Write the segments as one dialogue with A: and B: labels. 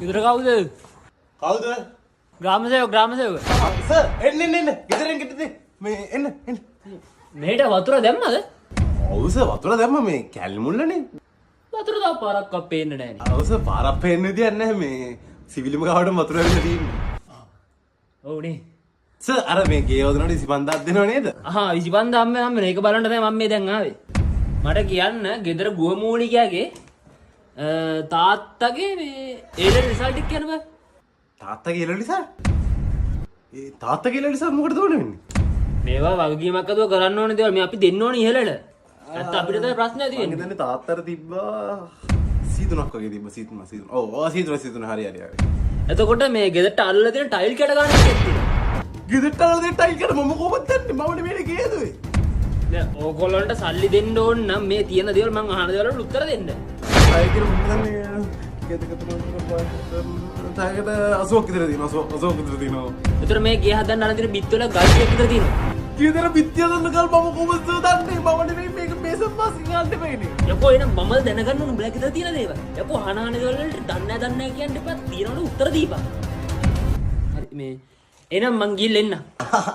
A: ගෙදර කවුද?
B: කවුද?
A: ග්‍රාමසේවක.
B: සර් එන්න. ගෙදරින් ගෙටද මේ එන්න.
A: මේට වතුර දැම්මද?
B: ඔව් සර් වතුර දැම්ම මේ කැලි මුල්ලනේ.
A: වතුර තාම පාරක් අපේන්න නැහැ.
B: ඔව් සර් පාරක් පේන්න විදියක් නැහැ මේ සිවිලිම ගාවට වතුර ඇවිල්ලා තියෙන්නේ.
A: ඔව්නේ.
B: සර් අර මේ ගේ වදනට 25ක් දෙනව නේද?
A: ආහා 25 හම්බ මේක බලන්න තමයි මම මේ දැන් ආවේ. මට කියන්න ගෙදර ගුවමූලිකයාගේ තාත්තගේ මේ ඒලෙ රිසල්ට් එක කියන්න බෑ.
B: තාත්තගේ ඉල නිසා? ඒ තාත්තගේ ඉල නිසා මොකටද ඕන වෙන්නේ?
A: මේවා වගකීමක් අදුව කරන්න ඕනේ දේවල් මේ අපි දෙන්න ඕනේ ඉහළට. නැත්නම් අපිට තමයි ප්‍රශ්නයක් තියෙන්නේ.
B: මම හිතන්නේ තාත්තට තිබ්බා සීතුනක් වගේ තිබ්බ සීතුන. ඔව් සීතුන හරි.
A: එතකොට මේ ගෙදරට අල්ලලා තියෙන ටයිල් කැට ගන්න එකක් තියෙනවා.
B: ගෙදරට අල්ලලා ටයිල් කර මම කොහොමද දන්නේ? මම මේ ගේදුවේ.
A: දැන් ඕගොල්ලන්ට සල්ලි දෙන්න ඕන නම් මේ තියෙන දේවල් මම අහන දේවල් වලට උත්තර දෙන්න.
B: අය කියලා මොකදන්නේ? ගෙදරකට තාගට 80ක් විතර තියෙනවා. 80ක් විතර තියෙනවා.
A: ඒතර මේ ගේ හදන්න අරන් තියෙන බිත් වල ගල් ටිකක් විතර තියෙනවා.
B: ගෙදර බිත්තිය දන්න ගල් මම කොහොමද දන්නේ? මම නෙමෙයි මේක මේසම් පාස් ගන්න දෙන්නේ.
A: යකෝ එනම් මම දැනගන්න ඕන බ්ලැක් විතර තියෙන දේවල්. යකෝ අහන දේවල් වලට දන්නේ නැහැ කියන්න එපා. තියෙනවනේ උත්තර දීපන්. හරි මේ එනම් මං ගිහින් එන්න.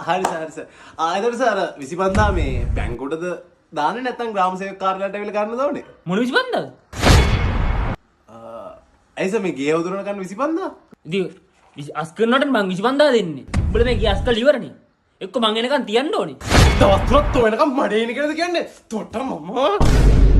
B: හරි සර්. ආයෙත් සර් 25 මේ බැංකුවටද දාන්නේ නැත්නම් ග්‍රාම සේවක කාර්යාලයට ඇවිල්ලා ගන්නද ඕනේ?
A: මොන 25ද?
B: ඇයිස මේ ගේ උදුරන ගන්න 25?
A: ඉතින් අස් කරනවට මං 25 දෙන්නේ. උඹලා මේ ගේ අස් කරලා ඉවරනේ. එක්ක මං එනකන් තියන්න ඕනේ.
B: දවස් තුනක් තෝ වෙනකම් මඩේ ඉන්න කියලාද කියන්නේ? තොට මම